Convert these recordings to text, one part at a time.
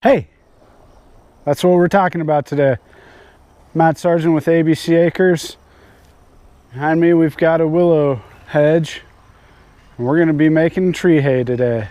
Hey, that's what we're talking about today. Matt Sargent with ABC Acres. Behind me we've got a willow hedge, and we're going to be making tree hay today.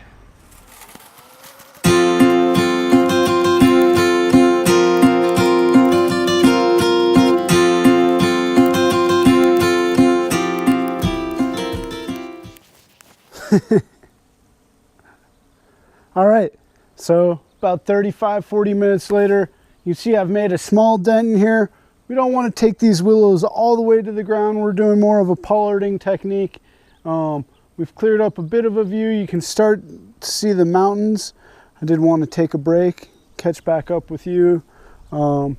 All right, so about 35-40 minutes later, you see I've made a small dent in here. We don't want to take these willows all the way to the ground. We're doing more of a pollarding technique. We've cleared up a bit of a view. You can start to see the mountains. I did want to take a break, catch back up with you, and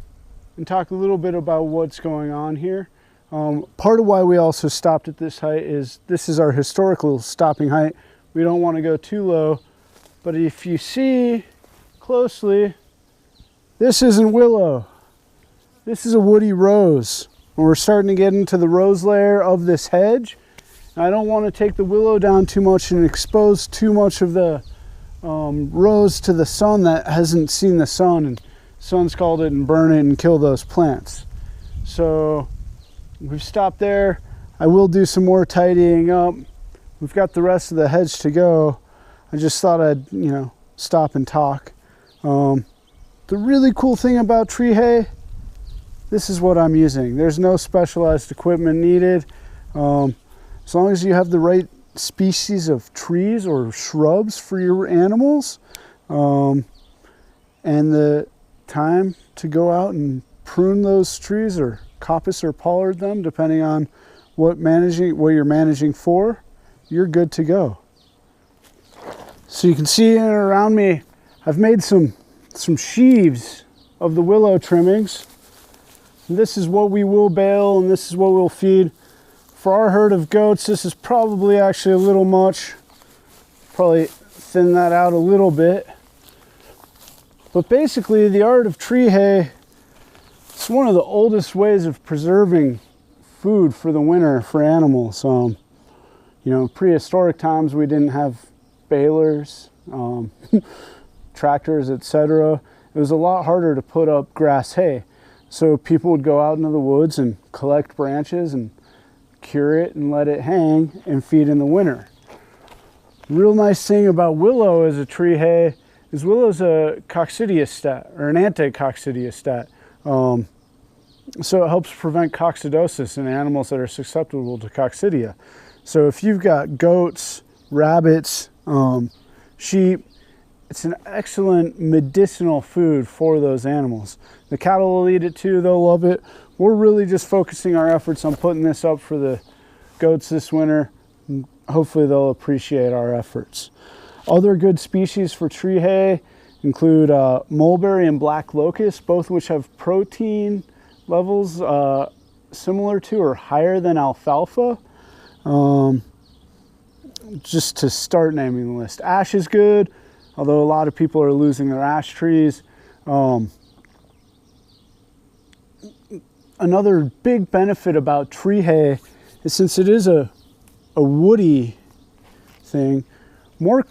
talk a little bit about what's going on here. Part of why we also stopped at this height is this is our historical stopping height. We don't want to go too low, but if you see closely, this isn't willow. This is a woody rose. And we're starting to get into the rose layer of this hedge. I don't want to take the willow down too much and expose too much of the rose to the sun that hasn't seen the sun, and sun scald it and burn it and kill those plants. So we've stopped there. I will do some more tidying up. We've got the rest of the hedge to go. I just thought I'd, stop and talk. The really cool thing about tree hay, this is what I'm using. There's no specialized equipment needed. As long as you have the right species of trees or shrubs for your animals, and the time to go out and prune those trees or coppice or pollard them, depending on what you're managing for, you're good to go. So you can see around me, I've made some sheaves of the willow trimmings. And this is what we will bale, and this is what we'll feed. For our herd of goats, this is probably actually a little much. Probably thin that out a little bit. But basically, the art of tree hay, it's one of the oldest ways of preserving food for the winter for animals. Prehistoric times we didn't have balers, tractors, etc. It was a lot harder to put up grass hay. So people would go out into the woods and collect branches and cure it and let it hang and feed in the winter. Real nice thing about willow as a tree hay is willow's a coccidiostat, or an anti-coccidiostat. So it helps prevent coccidosis in animals that are susceptible to coccidia. So if you've got goats, rabbits, sheep, it's an excellent medicinal food for those animals. The cattle will eat it too, they'll love it. We're really just focusing our efforts on putting this up for the goats this winter. Hopefully they'll appreciate our efforts. Other good species for tree hay include mulberry and black locust, both which have protein levels similar to or higher than alfalfa. Just to start naming the list. Ash is good, although a lot of people are losing their ash trees. Another big benefit about tree hay is, since it is a woody thing, more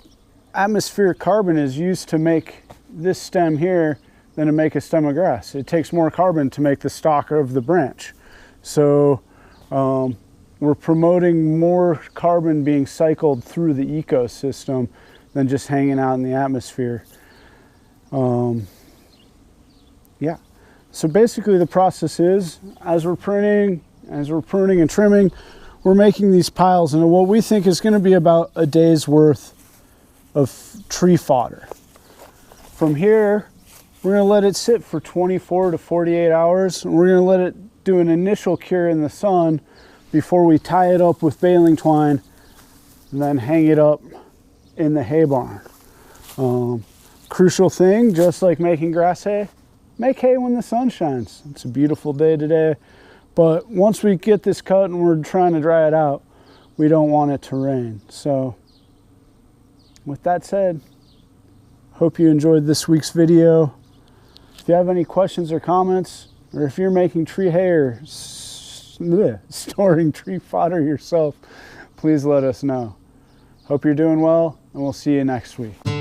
atmospheric carbon is used to make this stem here than to make a stem of grass. It takes more carbon to make the stalk of the branch. So we're promoting more carbon being cycled through the ecosystem than just hanging out in the atmosphere. So basically the process is, as we're pruning and trimming, we're making these piles into what we think is going to be about a day's worth of tree fodder. From here, we're going to let it sit for 24 to 48 hours, and we're going to let it do an initial cure in the sun before we tie it up with baling twine and then hang it up in the hay barn. Crucial thing, just like making grass hay, make hay when the sun shines. It's a beautiful day today, but once we get this cut and we're trying to dry it out, we don't want it to rain. So with that said, hope you enjoyed this week's video. If you have any questions or comments, or if you're making tree hay or storing tree fodder yourself, please let us know. Hope you're doing well, and we'll see you next week.